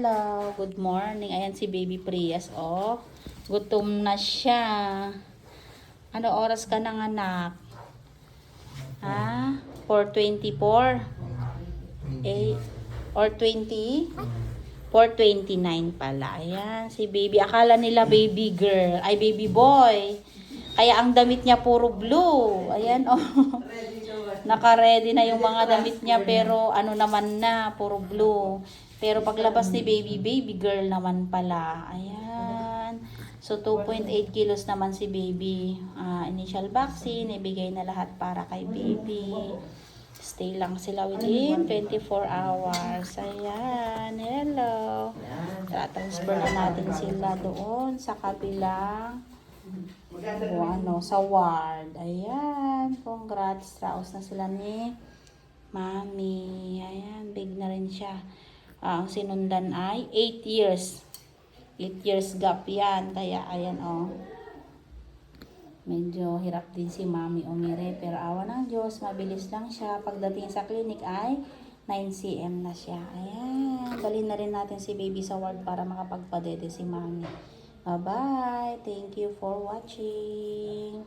Hello, good morning. Ayan si Baby Prias, oh. Gutom na siya. Ano oras ka nang anak? Ha? 4:24? 8 or 20? 4:29 pala. Ayan, si Baby. Akala nila baby girl. Ay, baby boy. Kaya ang damit niya puro blue. Ayan, oh. Naka-ready na yung mga damit niya pero ano naman na, puro blue. Pero paglabas ni baby, baby girl naman pala. Ayan. So 2.8 kilos naman si baby. Initial vaccine, ibigay na lahat para kay baby. Stay lang sila within 24 hours. Ayan. Hello. Transfer na natin sila doon sa kabilang sa ward. Ayan. Congrats. Raos na sila ni Mami. Ayan. Big na rin siya. Ang sinundan ay 8 years. 8 years gap yan. Kaya ayan medyo hirap din si Mami umire. Pero awa ng Diyos, mabilis lang siya. Pagdating sa clinic ay 9 cm na siya. Ayan. Dalhin na rin natin si baby sa ward para makapagpadede si Mami. Bye-bye. Thank you for watching.